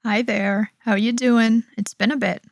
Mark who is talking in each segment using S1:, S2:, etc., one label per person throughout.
S1: Hi there. How you doing? It's been a bit.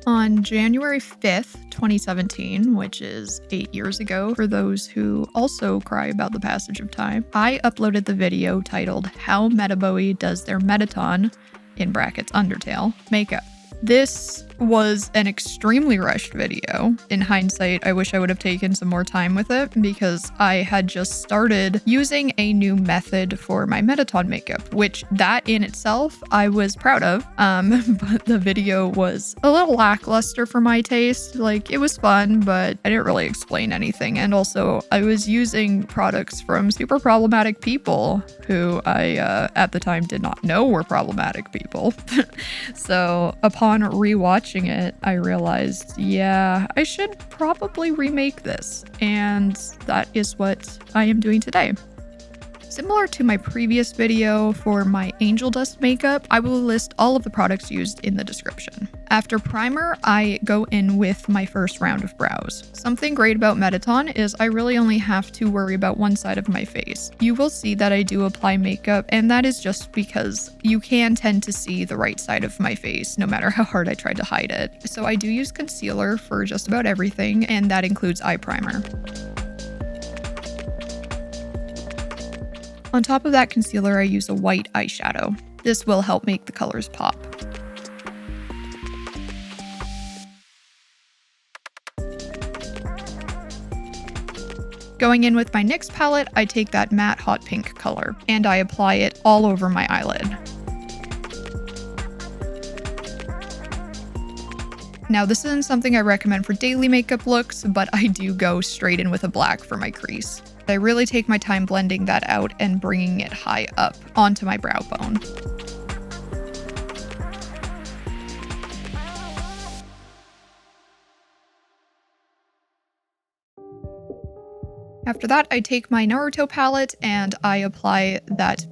S1: On January 5th, 2017, which is 8 years ago for those who also cry about the passage of time, I uploaded the video titled How MettaBowie Does Their Mettaton, in brackets Undertale, makeup. This was an extremely rushed video. In hindsight, I wish I would have taken some more time with it because I had just started using a new method for my Mettaton makeup, which that in itself I was proud of. But the video was a little lackluster for my taste. Like, it was fun, but I didn't really explain anything. And also, I was using products from super problematic people who I, at the time, did not know were problematic people. So upon rewatching it, I realized, yeah, I should probably remake this. And that is what I am doing today. Similar to my previous video for my angel dust makeup, I will list all of the products used in the description. After primer, I go in with my first round of brows. Something great about Mettaton is I really only have to worry about one side of my face. You will see that I do apply makeup, and that is just because you can tend to see the right side of my face no matter how hard I try to hide it. So I do use concealer for just about everything, and that includes eye primer. On top of that concealer, I use a white eyeshadow. This will help make the colors pop. Going in with my NYX palette, I take that matte hot pink color, and I apply it all over my eyelid. Now, this isn't something I recommend for daily makeup looks, but I do go straight in with a black for my crease. I really take my time blending that out and bringing it high up onto my brow bone. After that, I take my Naruto palette and I apply that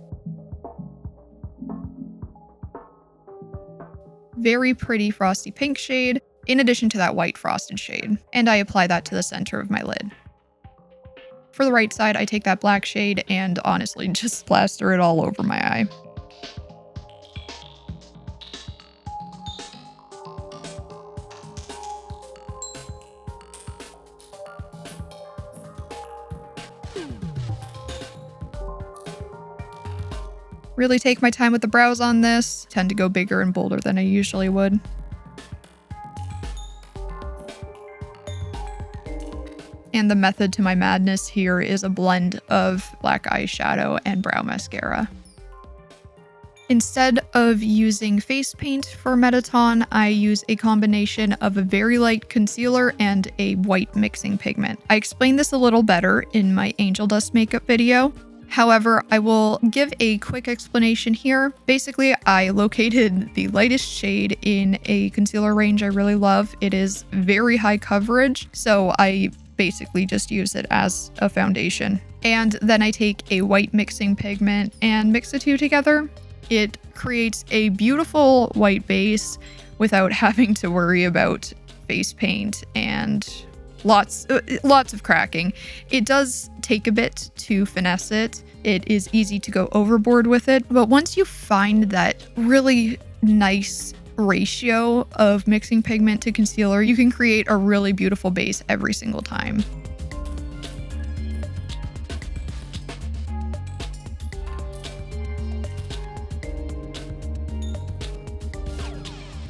S1: very pretty frosty pink shade, in addition to that white frosted shade, and I apply that to the center of my lid. For the right side, I take that black shade and honestly just plaster it all over my eye. Really take my time with the brows on this. Tend to go bigger and bolder than I usually would. And the method to my madness here is a blend of black eyeshadow and brow mascara. Instead of using face paint for Mettaton, I use a combination of a very light concealer and a white mixing pigment. I explained this a little better in my angel dust makeup video. However, I will give a quick explanation here. Basically, I located the lightest shade in a concealer range I really love. It is very high coverage, so I basically just use it as a foundation. And then I take a white mixing pigment and mix the two together. It creates a beautiful white base without having to worry about face paint and lots of cracking. It does take a bit to finesse it. It is easy to go overboard with it, but once you find that really nice ratio of mixing pigment to concealer, you can create a really beautiful base every single time.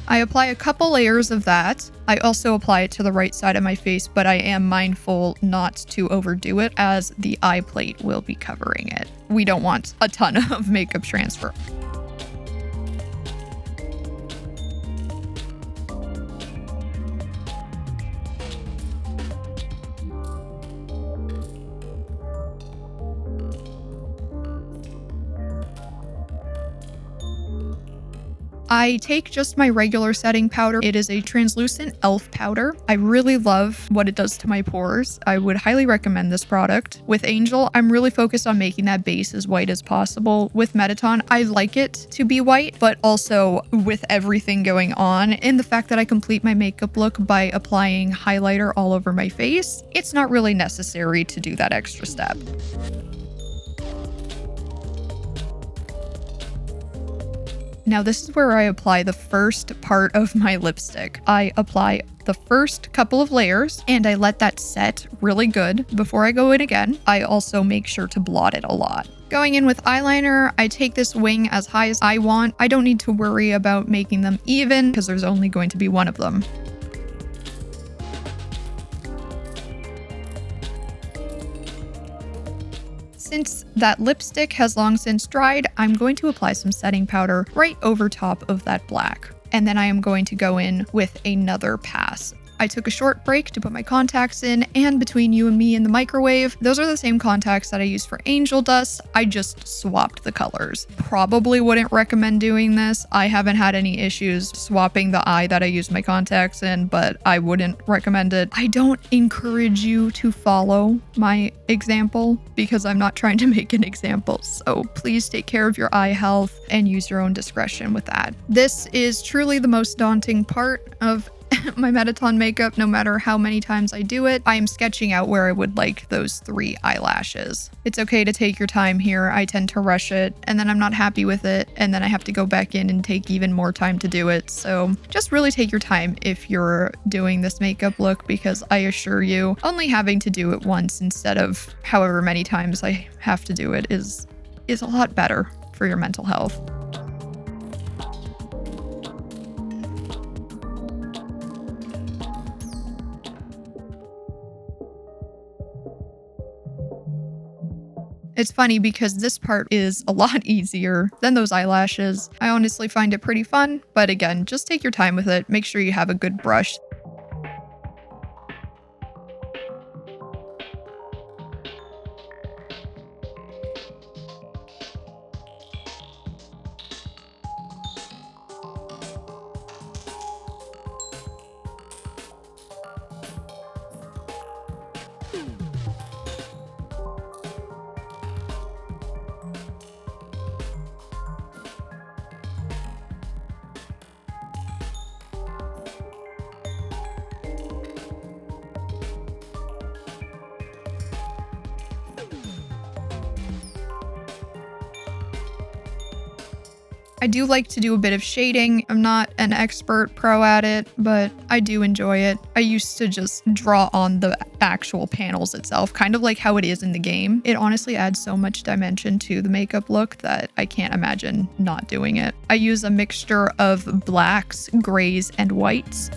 S1: I apply a couple layers of that. I also apply it to the right side of my face, but I am mindful not to overdo it as the eye plate will be covering it. We don't want a ton of makeup transfer. I take just my regular setting powder. It is a translucent e.l.f. powder. I really love what it does to my pores. I would highly recommend this product. With Angel, I'm really focused on making that base as white as possible. With Mettaton, I like it to be white, but also with everything going on and the fact that I complete my makeup look by applying highlighter all over my face, it's not really necessary to do that extra step. Now this is where I apply the first part of my lipstick. I apply the first couple of layers and I let that set really good before I go in again. I also make sure to blot it a lot. Going in with eyeliner, I take this wing as high as I want. I don't need to worry about making them even because there's only going to be one of them. Since that lipstick has long since dried, I'm going to apply some setting powder right over top of that black. And then I am going to go in with another pass. I took a short break to put my contacts in, and between you and me in the microwave, those are the same contacts that I used for Angel Dust. I just swapped the colors. Probably wouldn't recommend doing this. I haven't had any issues swapping the eye that I used my contacts in, but I wouldn't recommend it. I don't encourage you to follow my example because I'm not trying to make an example. So please take care of your eye health and use your own discretion with that. This is truly the most daunting part of my Mettaton makeup. No matter how many times I do it, I am sketching out where I would like those 3 eyelashes. It's okay to take your time here. I tend to rush it and then I'm not happy with it and then I have to go back in and take even more time to do it. So just really take your time if you're doing this makeup look, because I assure you, only having to do it once instead of however many times I have to do it is a lot better for your mental health. It's funny because this part is a lot easier than those eyelashes. I honestly find it pretty fun, but again, just take your time with it. Make sure you have a good brush. I do like to do a bit of shading. I'm not an expert pro at it, but I do enjoy it. I used to just draw on the actual panels itself, kind of like how it is in the game. It honestly adds so much dimension to the makeup look that I can't imagine not doing it. I use a mixture of blacks, grays, and whites.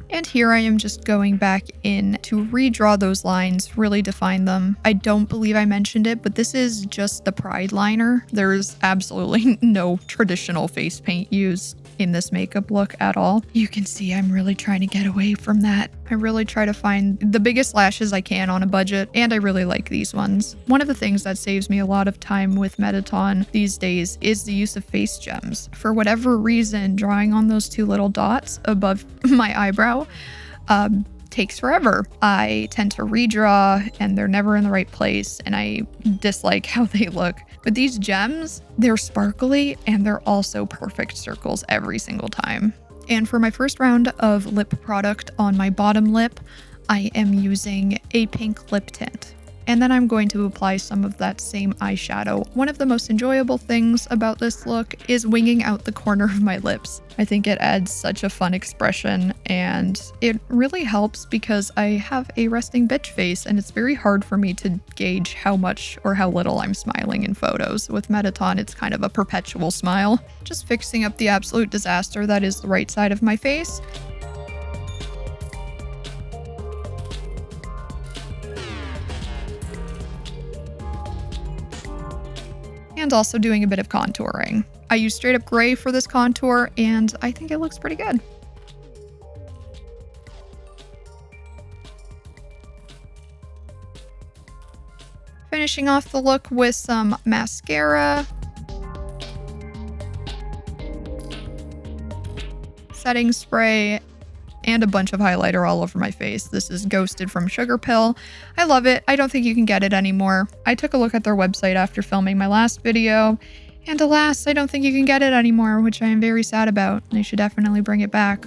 S1: And here I am just going back in to redraw those lines, really define them. I don't believe I mentioned it, but this is just the Pride liner. There's absolutely no traditional face paint used in this makeup look at all. You can see I'm really trying to get away from that. I really try to find the biggest lashes I can on a budget, and I really like these ones. One of the things that saves me a lot of time with Mettaton these days is the use of face gems. For whatever reason, drawing on those 2 little dots above my eyebrow takes forever. I tend to redraw and they're never in the right place and I dislike how they look. But these gems, they're sparkly and they're also perfect circles every single time. And for my first round of lip product on my bottom lip, I am using a pink lip tint. and then I'm going to apply some of that same eyeshadow. One of the most enjoyable things about this look is winging out the corner of my lips. I think it adds such a fun expression, and it really helps because I have a resting bitch face and it's very hard for me to gauge how much or how little I'm smiling in photos. With Mettaton, it's kind of a perpetual smile. Just fixing up the absolute disaster that is the right side of my face. And also doing a bit of contouring. I use straight up gray for this contour, and I think it looks pretty good. Finishing off the look with some mascara. Setting spray, and a bunch of highlighter all over my face. This is Ghosted from Sugarpill. I love it. I don't think you can get it anymore. I took a look at their website after filming my last video, and alas, I don't think you can get it anymore, which I am very sad about. They should definitely bring it back.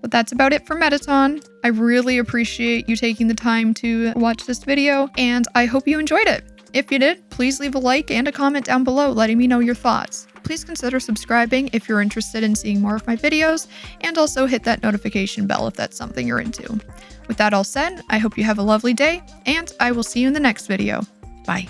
S1: But that's about it for Mettaton. I really appreciate you taking the time to watch this video, and I hope you enjoyed it. If you did, please leave a like and a comment down below letting me know your thoughts. Please consider subscribing if you're interested in seeing more of my videos, and also hit that notification bell if that's something you're into. With that all said, I hope you have a lovely day, and I will see you in the next video. Bye.